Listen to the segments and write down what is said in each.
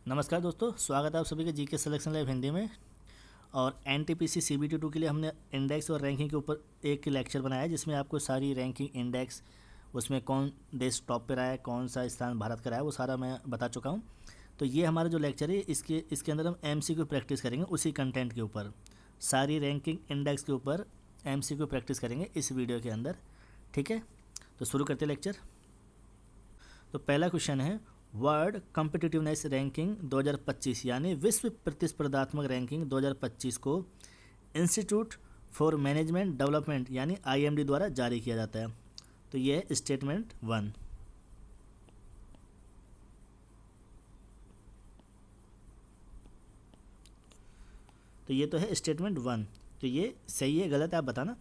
नमस्कार दोस्तों, स्वागत है आप सभी के जीके सिलेक्शन लाइव हिंदी में। और एनटीपीसी सीबीटी 2 के लिए हमने इंडेक्स और रैंकिंग के ऊपर एक लेक्चर बनाया है, जिसमें आपको सारी रैंकिंग इंडेक्स, उसमें कौन देश टॉप पे रहा है, कौन सा स्थान भारत का रहा है, वो सारा मैं बता चुका हूँ। तो ये हमारा जो लेक्चर है, इसके अंदर हम एमसीक्यू प्रैक्टिस करेंगे उसी कंटेंट के ऊपर। सारी रैंकिंग इंडेक्स के ऊपर एमसीक्यू प्रैक्टिस करेंगे इस वीडियो के अंदर। ठीक है, तो शुरू करते हैं लेक्चर। तो पहला क्वेश्चन है, वर्ल्ड कॉम्पिटिटिवनेस रैंकिंग 2025 यानी विश्व प्रतिस्पर्धात्मक रैंकिंग 2025 को इंस्टीट्यूट फॉर मैनेजमेंट डेवलपमेंट यानी आईएमडी द्वारा जारी किया जाता है। तो ये है स्टेटमेंट 1। तो ये तो है स्टेटमेंट 1। तो ये सही है गलत है आप बताना।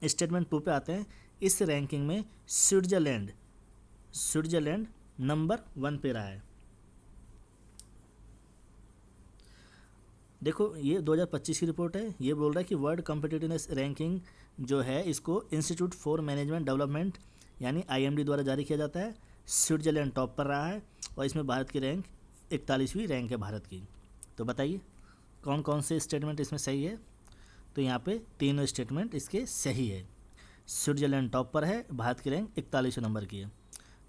स्टेटमेंट 2 पे आते हैं। इस रैंकिंग में स्विट्जरलैंड नंबर 1 पे रहा है। देखो, ये 2025 की रिपोर्ट है। ये बोल रहा है कि वर्ल्ड कॉम्पिटिटिवनेस रैंकिंग जो है, इसको इंस्टीट्यूट फॉर मैनेजमेंट डेवलपमेंट यानी आईएमडी द्वारा जारी किया जाता है। स्विट्जरलैंड टॉप पर रहा है और इसमें भारत की रैंक 41वीं रैंक है भारत की। तो बताइए कौन कौन से स्टेटमेंट इसमें सही है। तो यहाँ पे तीनों स्टेटमेंट इसके सही है। स्विट्जरलैंड टॉप पर है, भारत की रैंक 41वें नंबर की है।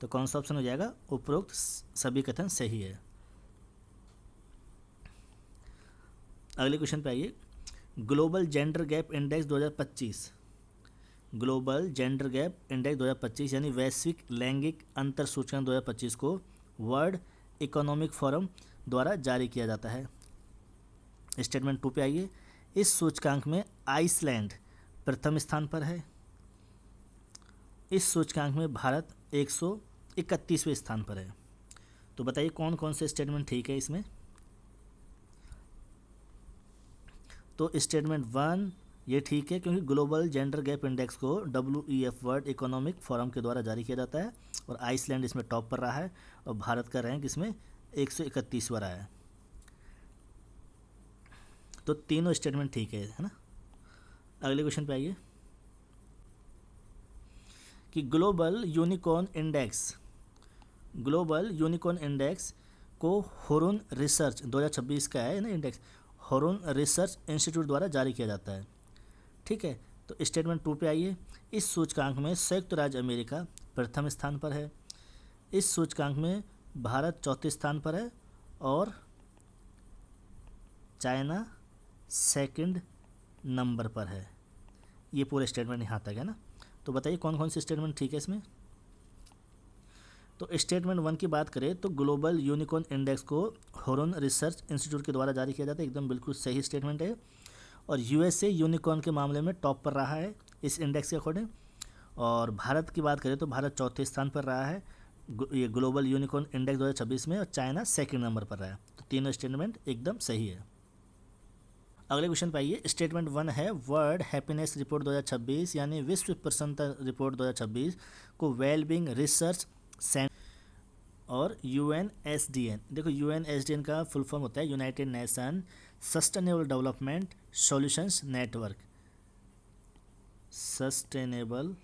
तो कौन सा ऑप्शन हो जाएगा? उपरोक्त सभी कथन सही है। अगले क्वेश्चन पे आइए। Global gender gap index 2025, global gender gap index 2025 यानी वैश्विक लैंगिक अंतर सूचकांक 2025 को वर्ल्ड इकोनॉमिक फोरम द्वारा जारी किया जाता है। स्टेटमेंट 2 पे आइए। इस सूचकांक में आइसलैंड प्रथम स्थान पर है। इस सूचकांक में भारत 131वें स्थान पर है। तो बताइए कौन कौन से स्टेटमेंट ठीक है इसमें। तो स्टेटमेंट 1 ये ठीक है, क्योंकि ग्लोबल जेंडर गैप इंडेक्स को WEF वर्ल्ड इकोनॉमिक फोरम के द्वारा जारी किया जाता है और आइसलैंड इसमें टॉप पर रहा है और भारत का रैंक इसमें 131वां रहा है। तो तीनों स्टेटमेंट ठीक है ना। अगले क्वेश्चन पे आइए कि ग्लोबल यूनिकॉर्न इंडेक्स को हुरुन रिसर्च 2026 का है ना इंडेक्स, हुरुन रिसर्च इंस्टीट्यूट द्वारा जारी किया जाता है। ठीक है, तो स्टेटमेंट 2 पे आइए। इस सूचकांक में संयुक्त राज्य अमेरिका प्रथम स्थान पर है। इस सूचकांक में भारत चौथे स्थान पर है और चाइना सेकंड नंबर पर है। ये पूरे स्टेटमेंट यहाँ तक है ना। तो बताइए कौन कौन से स्टेटमेंट ठीक है इसमें। तो स्टेटमेंट 1 की बात करें तो ग्लोबल यूनिकॉर्न इंडेक्स को हुरुन रिसर्च इंस्टीट्यूट के द्वारा जारी किया जाता है, एकदम बिल्कुल सही स्टेटमेंट है। और यूएसए यूनिकॉर्न के मामले में टॉप पर रहा है इस इंडेक्स के अकॉर्डिंग। और भारत की बात करें तो भारत चौथे स्थान पर रहा है ये ग्लोबल यूनिकॉर्न इंडेक्स 2026 में, और चाइना सेकंड नंबर पर रहा है। तो तीनों स्टेटमेंट एकदम सही है। अगले क्वेश्चन पे आइए। स्टेटमेंट 1 है, वर्ल्ड हैप्पीनेस रिपोर्ट 2026 यानी विश्व प्रसन्नता रिपोर्ट 2026 को वेलबींग रिसर्च सेंटर और UNSDN, देखो UNSDN का फुल फॉर्म होता है United nation sustainable development solutions network, sustainable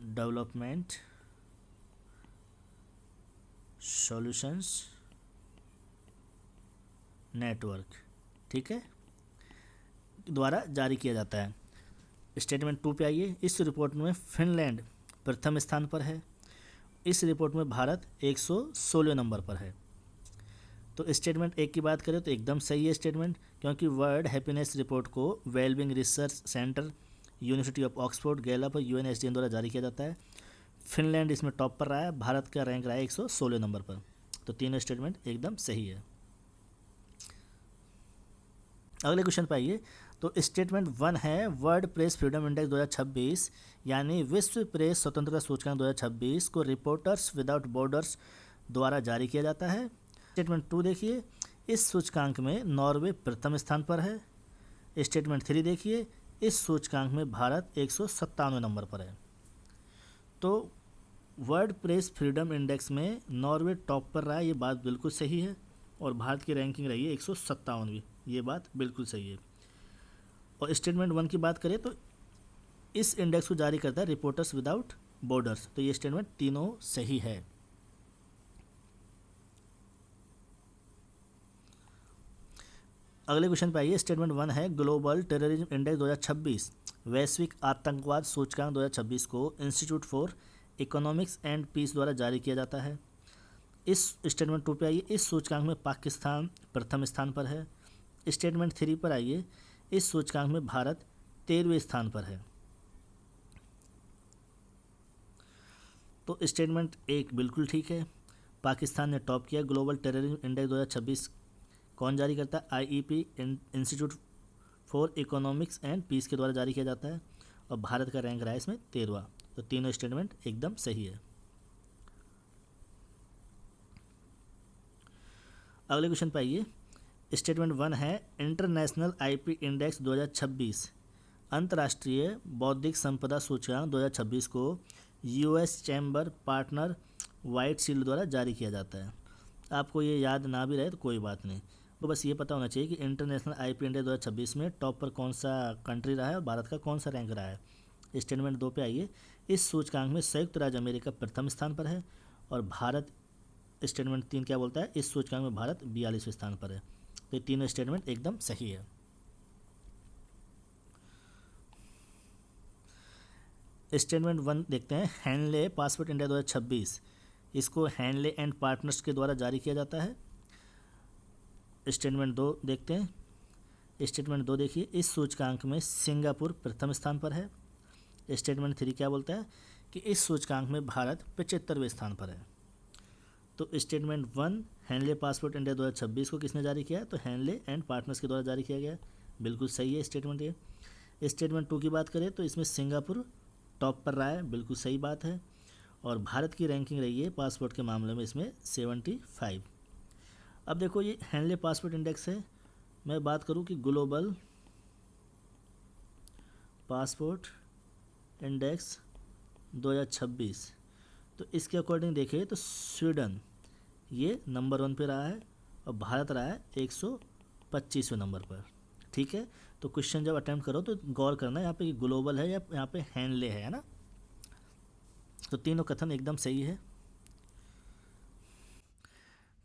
development solutions network, ठीक है, द्वारा जारी किया जाता है। स्टेटमेंट 2 पे आइए। इस रिपोर्ट में फिनलैंड प्रथम स्थान पर है। इस रिपोर्ट में भारत 116 नंबर पर है। तो स्टेटमेंट 1 की बात करें तो एकदम सही है स्टेटमेंट, क्योंकि वर्ल्ड हैप्पीनेस रिपोर्ट को wellbeing research centre, university of Oxford, Gallup और UNSDN द्वारा जारी किया जाता है। फिनलैंड इसमें टॉप पर रहा है, भारत का रैंक रहा है 116 नंबर पर। तो तीनों स्टेटमेंट एकदम सही है। अगले क्वेश्चन पर आइए। तो स्टेटमेंट 1 है, वर्ल्ड प्रेस फ्रीडम इंडेक्स 2026 यानी विश्व प्रेस स्वतंत्रता सूचकांक 2026 को रिपोर्टर्स विदाउट बॉर्डर्स द्वारा जारी किया जाता है। स्टेटमेंट 2 देखिए, इस सूचकांक में नॉर्वे प्रथम स्थान पर है। स्टेटमेंट 3 देखिए, इस सूचकांक में भारत 197 नंबर पर है। तो वर्ल्ड प्रेस फ्रीडम इंडेक्स में नॉर्वे टॉप पर रहा है, ये बात बिल्कुल सही है। और भारत की रैंकिंग रही है 157वीं, ये बात बिल्कुल सही है। और स्टेटमेंट 1 की बात करें तो इस इंडेक्स को जारी करता है रिपोर्टर्स विदाउट बॉर्डर्स। तो ये स्टेटमेंट तीनों सही है। अगले क्वेश्चन पे आइए। स्टेटमेंट 1 है ग्लोबल टेररिज्म इंडेक्स 2026 वैश्विक आतंकवाद सूचकांक 2026 को institute for economics and peace द्वारा जारी किया जाता है। इस स्टेटमेंट 2 पे आइए। इस सूचकांक में पाकिस्तान प्रथम स्थान पर है। स्टेटमेंट 3 पर आइए। इस सूचकांक में भारत 13वें स्थान पर है। तो स्टेटमेंट 1 बिल्कुल ठीक है, पाकिस्तान ने टॉप किया। ग्लोबल टेररिज्म इंडेक्स 2026 कौन जारी करता है? IEP institute for economics and peace के द्वारा जारी किया जाता है और भारत का रैंक रहा है इसमें 13वां। तो तीनों स्टेटमेंट एकदम सही है। अगले क्वेश्चन पे आइए। स्टेटमेंट 1 है इंटरनेशनल आईपी इंडेक्स 2026 अंतर्राष्ट्रीय बौद्धिक संपदा सूचकांक 2026 को US chamber partner white shield द्वारा जारी किया जाता है। आपको ये याद ना भी रहे तो कोई बात नहीं, तो बस ये पता होना चाहिए कि इंटरनेशनल आईपी इंडेक्स 2026 में टॉप पर कौन सा कंट्री रहा है और भारत का कौन सा रैंक रहा है। स्टेटमेंट 2 पे आइए। इस सूचकांक में संयुक्त राज्य अमेरिका प्रथम स्थान पर है और भारत, स्टेटमेंट 3 क्या बोलता है? इस सूचकांक में भारत 42वें स्थान पर है। तो ये तीनों स्टेटमेंट एकदम सही है। स्टेटमेंट 1 देखते हैं। हैंडले पासपोर्ट इंडिया 2026 इसको हैंडले एंड पार्टनर्स के द्वारा जारी किया जाता है। स्टेटमेंट 2 देखते हैं। स्टेटमेंट 2 देखिए। इस सूचकांक में सिंगापुर प्रथम स्थान पर है। स्टेटमेंट 3 क्या बोलता है कि इस सूचकांक में भारत 75वें स्थान पर है। तो स्टेटमेंट 1 हैंडले पासपोर्ट इंडिया 2026 को किसने जारी किया है? तो हैंडले एंड पार्टनर्स के द्वारा जारी किया गया। बिल्कुल सही है स्टेटमेंट ये। स्टेटमेंट 2 की बात करें तो इसमें सिंगापुर टॉप पर रहा है, बिल्कुल सही बात है। और भारत की रैंकिंग रही है पासपोर्ट के मामले में इसमें 75। अब देखो ये हैंडले पासपोर्ट इंडेक्स है। मैं बात करूं कि ग्लोबल पासपोर्ट इंडेक्स 2026, तो इसके अकॉर्डिंग देखें तो स्वीडन ये नंबर 1 पे रहा है और भारत रहा है 125वें नंबर पर। ठीक है, तो क्वेश्चन जब अटेम्प्ट करो तो गौर करना यहाँ पे ग्लोबल है या यहाँ पे हैंडले है ना। तो तीनों कथन एकदम सही है।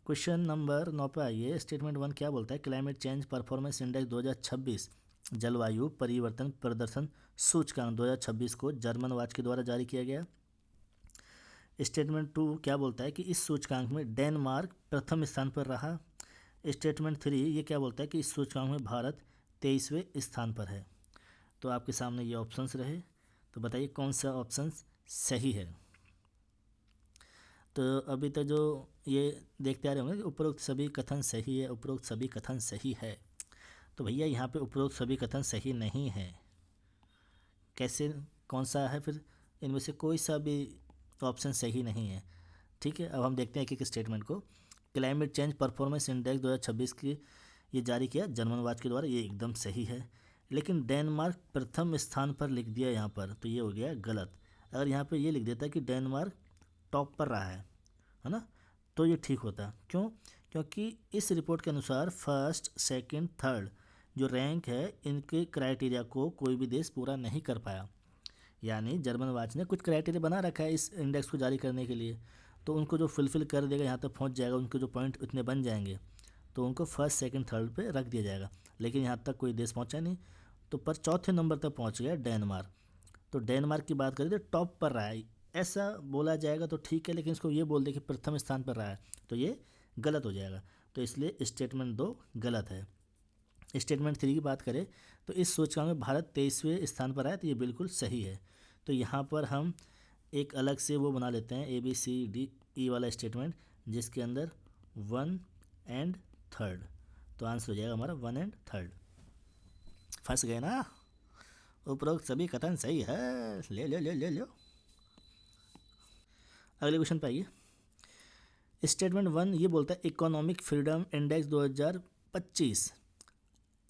क्वेश्चन नंबर 9 पे आइए। स्टेटमेंट 1 क्या बोलता है? क्लाइमेट चेंज परफॉर्मेंस इंडेक्स 2026 जलवायु परिवर्तन प्रदर्शन सूचकांक 2026 को जर्मन वाच के द्वारा जारी किया गया। स्टेटमेंट 2 क्या बोलता है कि इस सूचकांक में डेनमार्क प्रथम स्थान पर रहा। स्टेटमेंट 3 ये क्या बोलता है कि इस सूचकांक में भारत 23वें स्थान पर है। तो आपके सामने ये ऑप्शंस रहे, तो बताइए कौन सा ऑप्शन सही है। तो अभी तक जो ये देखते आ रहे होंगे कि उपरोक्त सभी कथन सही है, उपरोक्त सभी कथन सही है। तो भैया यहाँ पे उपरोक्त सभी कथन सही नहीं है। कैसे, कौन सा है फिर? इनमें से कोई सा भी ऑप्शन सही नहीं है। ठीक है, अब हम देखते हैं एक एक स्टेटमेंट को। क्लाइमेट चेंज परफॉर्मेंस इंडेक्स 2026 की ये जारी किया जर्मन वाच के द्वारा, ये एकदम सही है। लेकिन डेनमार्क प्रथम स्थान पर लिख दिया यहाँ पर, तो ये हो गया गलत। अगर यहाँ पे ये लिख देता कि डेनमार्क टॉप पर रहा है ना, तो ये ठीक होता। क्यों? क्योंकि इस रिपोर्ट के अनुसार फर्स्ट सेकंड थर्ड जो रैंक है इनके क्राइटेरिया को कोई भी देश पूरा नहीं कर पाया। यानी जर्मन वाच ने कुछ क्राइटेरिया बना रखा है इस इंडेक्स को जारी करने के लिए, तो उनको जो फुलफ़िल कर देगा, यहाँ तक पहुँच जाएगा, उनके जो पॉइंट इतने बन जाएंगे, तो उनको फर्स्ट सेकंड थर्ड पे रख दिया जाएगा। लेकिन यहाँ तक कोई देश पहुँचा नहीं, तो पर चौथे नंबर तक पहुँच गया डेनमार्क। तो डेनमार्क की बात करें तो टॉप पर रहा है, ऐसा बोला जाएगा तो ठीक है, लेकिन इसको ये बोल दे कि प्रथम स्थान पर रहा है तो ये गलत हो जाएगा। तो इसलिए स्टेटमेंट 2 गलत है। स्टेटमेंट 3 की बात करें तो इस सूचकांक में भारत 23वें स्थान पर आया, तो ये बिल्कुल सही है। तो यहाँ पर हम एक अलग से वो बना लेते हैं ABCDE वाला स्टेटमेंट, जिसके अंदर 1 एंड 3। तो आंसर हो जाएगा हमारा 1 एंड 3। फंस गए ना? उपरोक्त सभी कथन सही है। ले लो ले ले लो। अगले क्वेश्चन पे आइए। स्टेटमेंट 1 ये बोलता है इकोनॉमिक फ्रीडम इंडेक्स 2025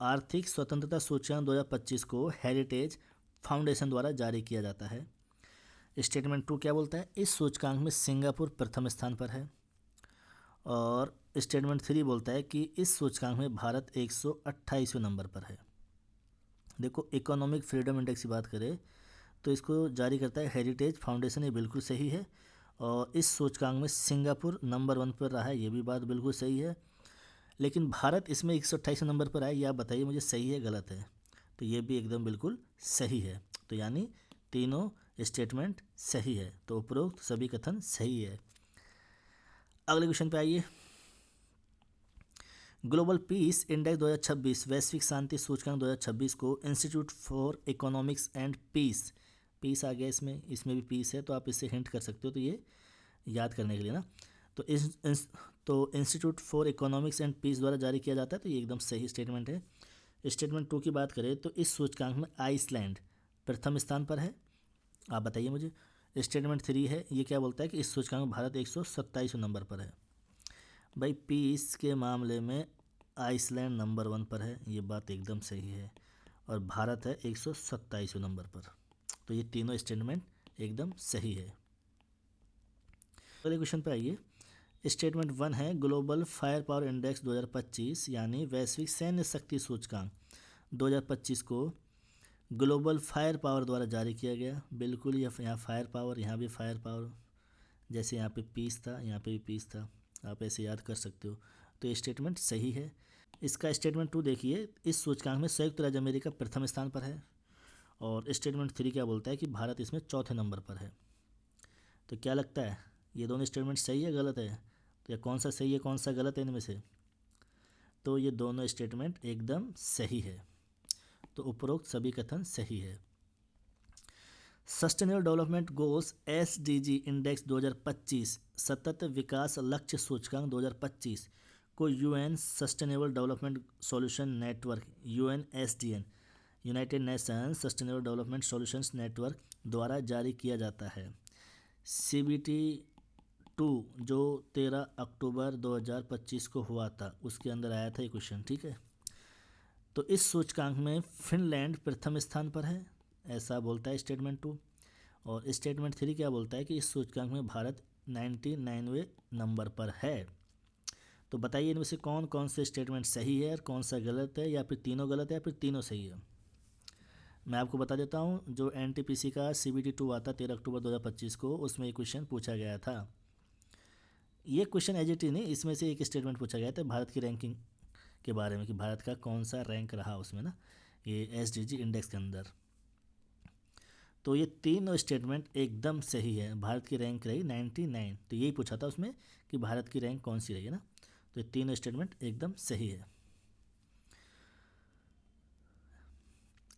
आर्थिक स्वतंत्रता सूचकांक 2025 को हेरिटेज फाउंडेशन द्वारा जारी किया जाता है। स्टेटमेंट 2 क्या बोलता है? इस सूचकांक में सिंगापुर प्रथम स्थान पर है। और स्टेटमेंट 3 बोलता है कि इस सूचकांक में भारत 128वें नंबर पर है। देखो इकोनॉमिक फ्रीडम इंडेक्स की बात करें तो इसको जारी करता है हेरिटेज फाउंडेशन, ये बिल्कुल सही है। और इस सूचकांक में सिंगापुर नंबर 1 पर रहा है, ये भी बात बिल्कुल सही है। लेकिन भारत इसमें 128 नंबर पर आया, ये आप बताइए मुझे सही है गलत है। तो ये भी एकदम बिल्कुल सही है। तो यानी तीनों स्टेटमेंट सही है, तो उपरोक्त सभी कथन सही है। अगले क्वेश्चन पे आइए। ग्लोबल पीस इंडेक्स 2026 वैश्विक शांति सूचकांक 2026 को institute for economics and peace, peace आ गया इसमें भी पीस है, तो आप इससे हिंट कर सकते हो, तो ये याद करने के लिए ना। तो तो institute for economics and peace द्वारा जारी किया जाता है, तो ये एकदम सही स्टेटमेंट है। स्टेटमेंट 2 की बात करें तो इस सूचकांक में आइसलैंड प्रथम स्थान पर है, आप बताइए मुझे। स्टेटमेंट 3 है, ये क्या बोलता है कि इस सूचकांक में भारत 127 नंबर पर है। भाई पीस के मामले में आइसलैंड नंबर 1 पर है, ये बात एकदम सही है, और भारत है 127 नंबर पर। तो ये तीनों स्टेटमेंट एकदम सही है। अगले क्वेश्चन पे आइए। स्टेटमेंट 1 है ग्लोबल फायर पावर इंडेक्स 2025 यानी वैश्विक सैन्य शक्ति सूचकांक 2025 को ग्लोबल फायर पावर द्वारा जारी किया गया। बिल्कुल, ये यहाँ फायर पावर, यहाँ भी फायर पावर, जैसे यहाँ पे पीस था, यहाँ पे भी पीस था, आप ऐसे याद कर सकते हो। तो ये स्टेटमेंट सही है। इसका स्टेटमेंट 2 देखिए, इस सूचकांक में संयुक्त राज्य अमेरिका प्रथम स्थान पर है, और स्टेटमेंट 3 क्या बोलता है कि भारत इसमें चौथे नंबर पर है। तो क्या लगता है, ये दोनों स्टेटमेंट सही है गलत है? तो या कौन सा सही है कौन सा गलत है इनमें से? तो ये दोनों स्टेटमेंट एकदम सही है, तो उपरोक्त सभी कथन सही है। Sustainable development goals SDG index 2025 सतत विकास लक्ष्य सूचकांक 2025 को UN sustainable development solution network UNSDN United nation sustainable development solutions network द्वारा जारी किया जाता है। CBT 2 जो 13 अक्टूबर 2025 को हुआ था, उसके अंदर आया था ये क्वेश्चन, ठीक है। तो इस सूचकांक में फिनलैंड प्रथम स्थान पर है, ऐसा बोलता है स्टेटमेंट 2। और स्टेटमेंट 3 क्या बोलता है कि इस सूचकांक में भारत 99वें नंबर पर है। तो बताइए इनमें से कौन कौन से स्टेटमेंट सही है और कौन सा गलत है, या फिर तीनों गलत है या फिर तीनों सही है। मैं आपको बता देता हूँ, जो NTPC का CBT 2 आता 13 अक्टूबर 2025 को, उसमें ये क्वेश्चन पूछा गया था। ये क्वेश्चन एजिटी नहीं, इसमें से एक स्टेटमेंट पूछा गया था भारत की रैंकिंग के बारे में कि भारत का कौन सा रैंक रहा उसमें ना, ये SDG इंडेक्स के अंदर। तो ये तीनों स्टेटमेंट एकदम सही है। भारत की रैंक रही 99, तो यही पूछा था उसमें कि भारत की रैंक कौन सी रही है ना। तो ये तीनों स्टेटमेंट एकदम सही है।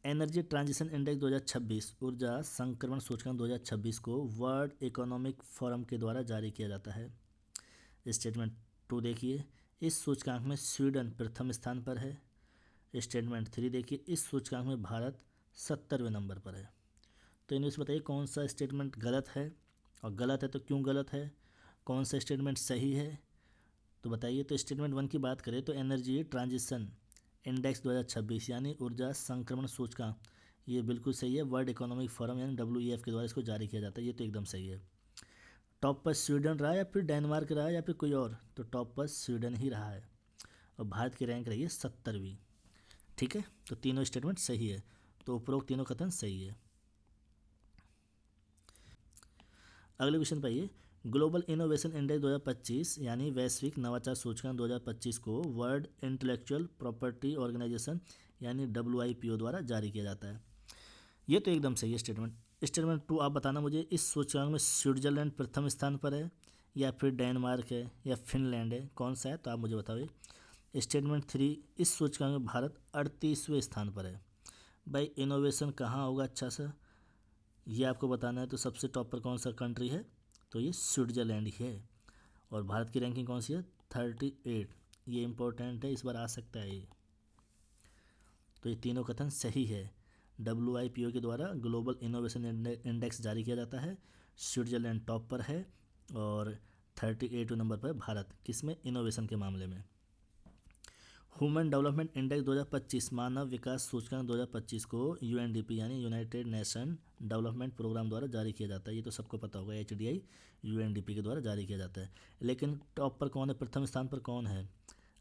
एनर्जी ट्रांजिशन इंडेक्स 2026 ऊर्जा संक्रमण सूचकांक 2026 को वर्ल्ड इकोनॉमिक फोरम के द्वारा जारी किया जाता है। स्टेटमेंट 2 देखिए, इस सूचकांक में स्वीडन प्रथम स्थान पर है। स्टेटमेंट 3 देखिए, इस सूचकांक में भारत 70वें नंबर पर है। तो इनमें से बताइए कौन सा स्टेटमेंट गलत है, और गलत है तो क्यों गलत है, कौन सा स्टेटमेंट सही है, तो बताइए। तो स्टेटमेंट 1 की बात करें तो एनर्जी ट्रांजिशन इंडेक्स 2026 यानी ऊर्जा संक्रमण सूचकांक, ये बिल्कुल सही है। वर्ल्ड इकोनॉमिक फोरम यानी WEF के द्वारा इसको जारी किया जाता है, ये तो एकदम सही है। टॉप पर स्वीडन रहा या फिर डेनमार्क रहा या फिर कोई और, तो टॉप पर स्वीडन ही रहा है, और भारत की रैंक रही है 70वीं, ठीक है। तो तीनों स्टेटमेंट सही है, तो उपरोक्त तीनों कथन सही है। अगले क्वेश्चन पर आइए। ग्लोबल इनोवेशन इंडेक्स 2025 यानी वैश्विक नवाचार सूचकांक 2025 को वर्ल्ड इंटेलेक्चुअल प्रॉपर्टी ऑर्गेनाइजेशन यानी WIPO द्वारा जारी किया जाता है। ये तो एकदम सही है स्टेटमेंट। स्टेटमेंट 2 आप बताना मुझे, इस सूचकांक में स्विट्जरलैंड प्रथम स्थान पर है या फिर डेनमार्क है या फिनलैंड है, कौन सा है, तो आप मुझे बताइए। स्टेटमेंट 3, इस सूचकांक में भारत 38वें स्थान पर है। भाई इनोवेशन कहाँ होगा अच्छा सा, ये आपको बताना है। तो सबसे टॉप पर कौन सा कंट्री है, तो ये स्विट्जरलैंड ही है। और भारत की रैंकिंग कौन सी है, 38। ये इंपॉर्टेंट है, इस बार आ सकता है ये। तो ये तीनों कथन सही है। WIPO के द्वारा ग्लोबल इनोवेशन इंडेक्स जारी किया जाता है, स्विट्जरलैंड टॉप पर है, और 38वें नंबर पर भारत, किसमें, इनोवेशन के मामले में। ह्यूमन डेवलपमेंट इंडेक्स 2025 मानव विकास सूचकांक 2025 को UNDP यानी यूनाइटेड नेशन डेवलपमेंट प्रोग्राम द्वारा जारी किया जाता है। ये तो सबको पता होगा, HDI UNDP के द्वारा जारी किया जाता है। लेकिन टॉप पर कौन है, प्रथम स्थान पर कौन है,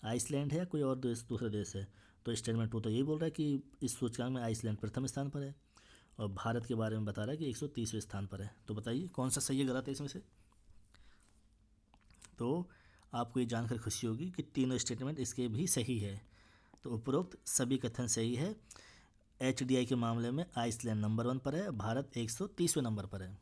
आइसलैंड है या कोई और देश, दूसरा देश है? तो स्टेटमेंट 2 तो यही बोल रहा है कि इस सूचकांक में आइसलैंड प्रथम स्थान पर है, और भारत के बारे में बता रहा है कि 130वें स्थान पर है। तो बताइए कौन सा सही है गलत है इसमें से। तो आपको ये जानकर खुशी होगी कि तीनों स्टेटमेंट इसके भी सही है। तो उपरोक्त सभी कथन सही है। HDI के मामले में आइसलैंड नंबर 1 पर है, भारत 130वें नंबर पर है।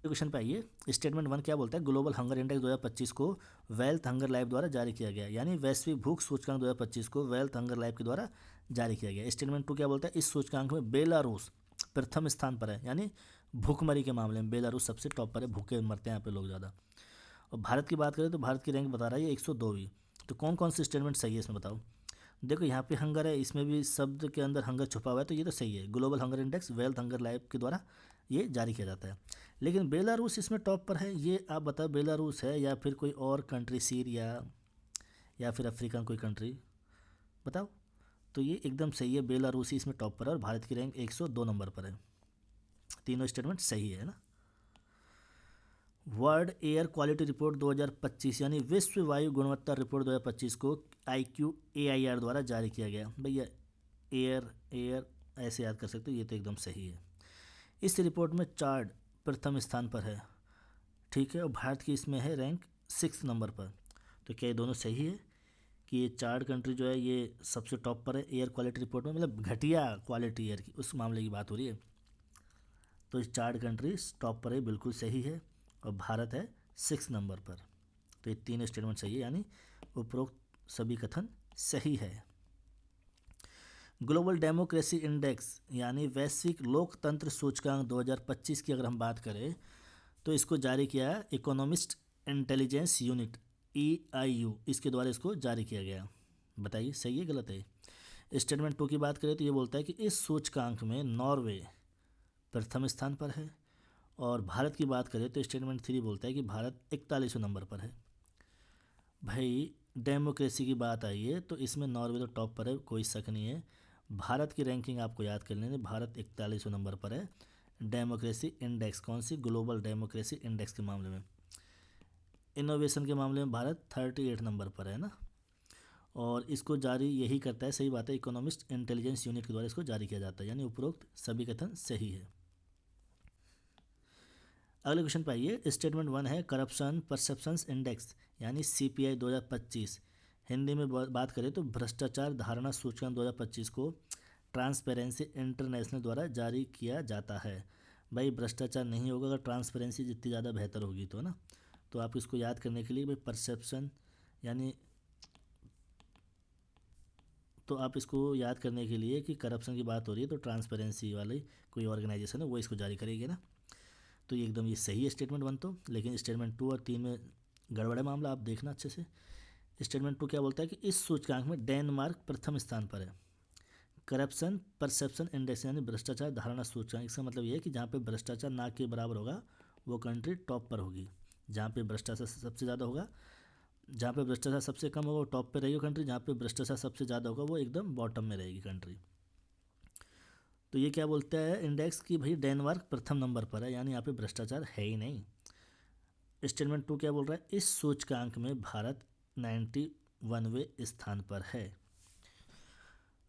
क्वेश्चन पे आइए, स्टेटमेंट 1 क्या बोलता है, ग्लोबल हंगर इंडेक्स 2025 को वेल्थ हंगर लाइफ द्वारा जारी किया गया, यानी वैश्विक भूख सूचकांक 2025 को वेल्थ हंगर लाइफ के द्वारा जारी किया गया। स्टेटमेंट 2 क्या बोलता है, इस सूचकांक में बेलारूस प्रथम स्थान पर है, यानी भूखमरी के मामले में बेलारूस सबसे टॉप पर है, भूखे मरते हैं यहाँ पे लोग ज़्यादा। और भारत की बात करें तो भारत की रैंक बता रहा है ये 102वीं। तो कौन कौन से स्टेटमेंट सही है इसमें बताओ। देखो यहाँ पे हंगर है, इसमें भी शब्द के अंदर हंगर छुपा हुआ है, तो ये तो सही है। Global hunger index wealth hunger life के द्वारा ये जारी किया जाता है। लेकिन बेलारूस इसमें टॉप पर है, ये आप बताओ बेलारूस है या फिर कोई और कंट्री, सीरिया या फिर अफ्रीकन कोई कंट्री, बताओ। तो ये एकदम सही है, बेलारूसी इसमें टॉप पर है और भारत की रैंक 102 नंबर पर है। तीनों स्टेटमेंट सही है ना। वर्ल्ड एयर क्वालिटी रिपोर्ट 2025 यानी विश्व वायु गुणवत्ता रिपोर्ट 2025 को IQAIR द्वारा जारी किया गया। भैया एयर एयर ऐसे याद कर सकते हो, ये तो एकदम सही है। इस रिपोर्ट में चार्ड प्रथम स्थान पर है, ठीक है, और भारत की इसमें है रैंक 6 नंबर पर। तो क्या ये दोनों सही है कि ये चार्ड कंट्री जो है ये सबसे टॉप पर है एयर क्वालिटी रिपोर्ट में, मतलब घटिया क्वालिटी एयर की उस मामले की बात हो रही है। तो इस चार्ड कंट्री टॉप पर है, बिल्कुल सही है, और भारत है 6 नंबर पर। तो ये तीन स्टेटमेंट सही है, यानी उपरोक्त सभी कथन सही है। ग्लोबल डेमोक्रेसी इंडेक्स यानी वैश्विक लोकतंत्र सूचकांक 2025 की अगर हम बात करें तो इसको जारी किया इकोनॉमिस्ट इंटेलिजेंस यूनिट EIU, इसके द्वारा इसको जारी किया गया। बताइए सही है गलत है। स्टेटमेंट 2 की बात करें तो ये बोलता है कि इस सूचकांक में नॉर्वे प्रथम स्थान पर है, और भारत की बात करें तो स्टेटमेंट 3 बोलता है कि भारत 41वें नंबर पर है। भाई डेमोक्रेसी की बात आई है तो इसमें नॉर्वे तो टॉप पर है, कोई शक नहीं है। भारत की रैंकिंग आपको याद कर लेनी, भारत 41वें नंबर पर है डेमोक्रेसी इंडेक्स, कौन सी, ग्लोबल डेमोक्रेसी इंडेक्स के मामले में। इनोवेशन के मामले में भारत 38 नंबर पर है ना, और इसको जारी यही करता है, सही बात है, इकोनॉमिस्ट इंटेलिजेंस यूनिट के द्वारा इसको जारी किया जाता है, यानी उपरोक्त सभी कथन सही है। अगले क्वेश्चन पर आइए, स्टेटमेंट 1 है करप्शन परसेप्शंस इंडेक्स यानी CPI 2025, हिंदी में बात करें तो भ्रष्टाचार धारणा सूचकांक 2025 को ट्रांसपेरेंसी इंटरनेशनल द्वारा जारी किया जाता है। भाई भ्रष्टाचार नहीं होगा अगर ट्रांसपेरेंसी जितनी ज़्यादा बेहतर होगी तो ना। तो आप इसको याद करने के लिए भाई परसेप्शन यानी, तो आप इसको याद करने के लिए कि करप्शन की बात हो रही है तो ट्रांसपेरेंसी वाली कोई ऑर्गेनाइजेशन है वो इसको जारी करेगी ना। तो ये एकदम ये सही है स्टेटमेंट 1 तो, लेकिन स्टेटमेंट 2 और 3 में गड़बड़ है मामला, आप देखना अच्छे से। स्टेटमेंट 2 क्या बोलता है कि इस सूचकांक में डेनमार्क प्रथम स्थान पर है। करप्शन परसेप्शन इंडेक्स यानी भ्रष्टाचार धारणा सूचकांक, इसका मतलब ये है कि जहाँ पे भ्रष्टाचार ना के बराबर होगा वो कंट्री टॉप पर होगी, जहाँ पे भ्रष्टाचार सबसे ज़्यादा होगा, जहाँ पे भ्रष्टाचार सबसे कम होगा वो टॉप पे रहेगी कंट्री, जहाँ पे भ्रष्टाचार सबसे ज़्यादा होगा वो एकदम बॉटम में रहेगी कंट्री। तो ये क्या बोलता है इंडेक्स कि भाई डेनमार्क प्रथम नंबर पर है, यानी यहाँ पे भ्रष्टाचार है ही नहीं। स्टेटमेंट 2 क्या बोल रहा है, इस सूचकांक में भारत 91वें स्थान पर है।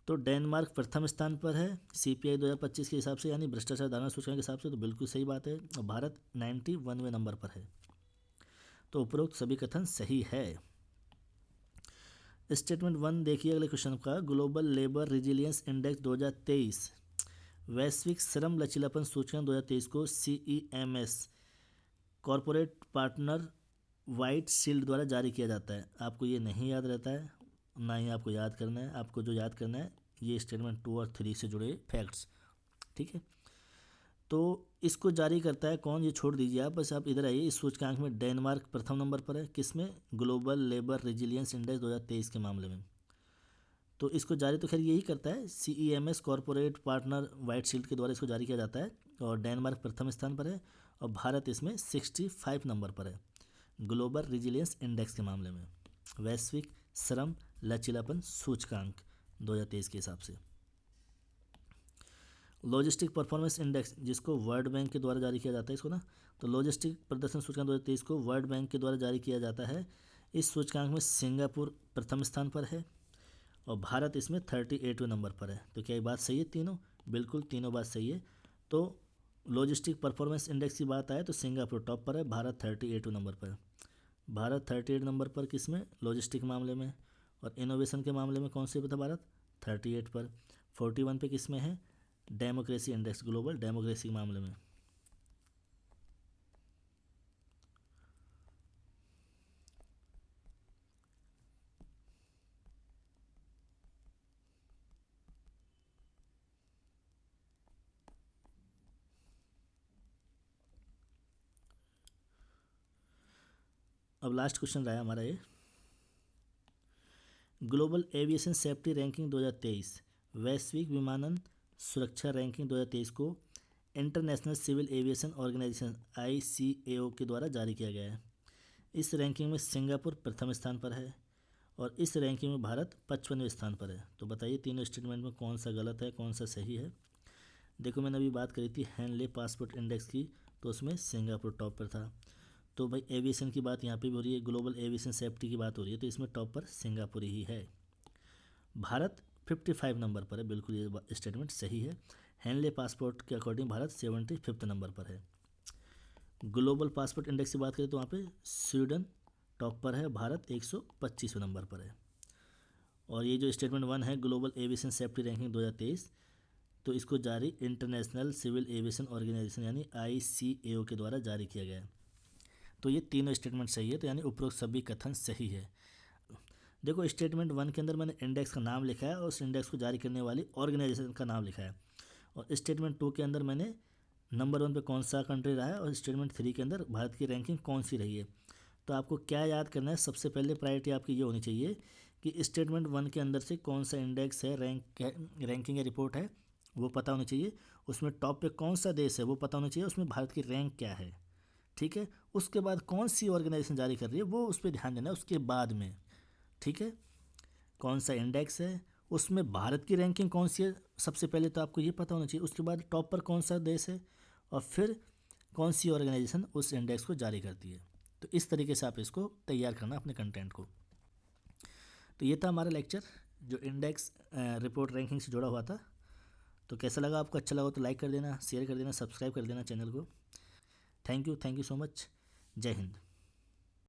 तो डेनमार्क प्रथम स्थान पर है CPI 2025 के हिसाब से, यानी भ्रष्टाचार धारणा सूचकांक के हिसाब से, तो बिल्कुल सही बात है, और भारत 91वें नंबर पर है। तो उपरोक्त सभी कथन सही है। स्टेटमेंट 1 देखिए अगले क्वेश्चन का, ग्लोबल लेबर रिजिलियंस इंडेक्स 2023 वैश्विक श्रम लचीलापन सूचकांक 2023 को CEMS corporate partner white shield द्वारा जारी किया जाता है। आपको ये नहीं याद रहता है, ना ही आपको याद करना है, आपको जो याद करना है ये स्टेटमेंट 2 और 3 से जुड़े फैक्ट्स, ठीक है। तो इसको जारी करता है कौन, ये छोड़ दीजिए आप, बस आप इधर आइए। इस सूचकांक में डेनमार्क प्रथम नंबर पर है, किसमें, ग्लोबल लेबर रिजिलियंस इंडेक्स 2023 के मामले में। तो इसको जारी तो खैर यही करता है CEMS corporate partner white shield के द्वारा इसको जारी किया जाता है, और डेनमार्क प्रथम स्थान पर है और भारत इसमें 65 नंबर पर है ग्लोबल रिजिलियंस इंडेक्स के मामले में, वैश्विक श्रम लचीलापन सूचकांक 2023 के हिसाब से। लॉजिस्टिक परफॉर्मेंस इंडेक्स जिसको वर्ल्ड बैंक के द्वारा जारी किया जाता है इसको ना, तो लॉजिस्टिक प्रदर्शन सूचकांक 2023 को वर्ल्ड बैंक के द्वारा जारी किया जाता है। इस सूचकांक में सिंगापुर प्रथम स्थान पर है और भारत इसमें 38वें नंबर पर है। तो क्या ये बात सही है तीनों, बिल्कुल तीनों बात सही है। तो लॉजिस्टिक परफॉर्मेंस इंडेक्स की बात आए तो सिंगापुर टॉप पर है, भारत 38वें नंबर पर है। भारत 38 नंबर पर किस में, लॉजिस्टिक मामले में। और इनोवेशन के मामले में कौन से पे था भारत, 38 पर। 41 पे किस में है, डेमोक्रेसी इंडेक्स, ग्लोबल डेमोक्रेसी के मामले में। अब लास्ट क्वेश्चन रहा हमारा ये, ग्लोबल एविएशन सेफ्टी रैंकिंग 2023, वैश्विक विमानन सुरक्षा रैंकिंग 2023 को international civil aviation organisation ICAO के द्वारा जारी किया गया है। इस रैंकिंग में सिंगापुर प्रथम स्थान पर है और इस रैंकिंग में भारत 55वें स्थान पर है। तो बताइए तीनों स्टेटमेंट में कौन सा गलत है, कौन सा सही है। देखो मैंने अभी बात करी थी हैनले पासपोर्ट इंडेक्स की, तो उसमें सिंगापुर टॉप पर था। तो भाई एविएशन की बात यहाँ पे भी हो रही है, ग्लोबल एविएशन सेफ्टी की बात हो रही है, तो इसमें टॉप पर सिंगापुर ही है। भारत 55 नंबर पर है, बिल्कुल ये स्टेटमेंट सही है। हैनले पासपोर्ट के अकॉर्डिंग भारत 75 नंबर पर है। ग्लोबल पासपोर्ट इंडेक्स की बात करें तो वहाँ पे स्वीडन टॉप पर है, भारत 125वें नंबर पर है। और ये जो स्टेटमेंट 1 है ग्लोबल एविएशन सेफ्टी रैंकिंग 2023, तो इसको जारी इंटरनेशनल सिविल एविएशन ऑर्गेनाइजेशन यानी ICAO के द्वारा जारी किया गया है। तो ये तीनों स्टेटमेंट सही है, तो यानी उपरोक्त सभी कथन सही है। देखो स्टेटमेंट 1 के अंदर मैंने इंडेक्स का नाम लिखा है और उस इंडेक्स को जारी करने वाली ऑर्गेनाइजेशन का नाम लिखा है। और स्टेटमेंट 2 के अंदर मैंने नंबर 1 पे कौन सा कंट्री रहा है और स्टेटमेंट 3 के अंदर भारत की रैंकिंग कौन सी रही है। तो आपको क्या याद करना है, सबसे पहले प्रायोरिटी आपकी ये होनी चाहिए कि स्टेटमेंट 1 के अंदर से कौन सा इंडेक्स है, रैंकिंग या रिपोर्ट है, वो पता होना चाहिए। उसमें टॉप पे कौन सा देश है वो पता होना चाहिए, उसमें भारत की रैंक क्या है, ठीक है। उसके बाद कौन सी ऑर्गेनाइजेशन जारी कर रही है वो उस पर ध्यान देना है उसके बाद में, ठीक है। कौन सा इंडेक्स है, उसमें भारत की रैंकिंग कौन सी है, सबसे पहले तो आपको ये पता होना चाहिए। उसके बाद टॉप पर कौन सा देश है और फिर कौन सी ऑर्गेनाइजेशन उस इंडेक्स को जारी करती है। तो इस तरीके से आप इसको तैयार करना अपने कंटेंट को। तो ये था हमारा लेक्चर जो इंडेक्स रिपोर्ट रैंकिंग से जुड़ा हुआ था। तो कैसा लगा आपको, अच्छा लगा तो लाइक कर देना, शेयर कर देना, सब्सक्राइब कर देना चैनल को। Thank you so much. जय हिंद।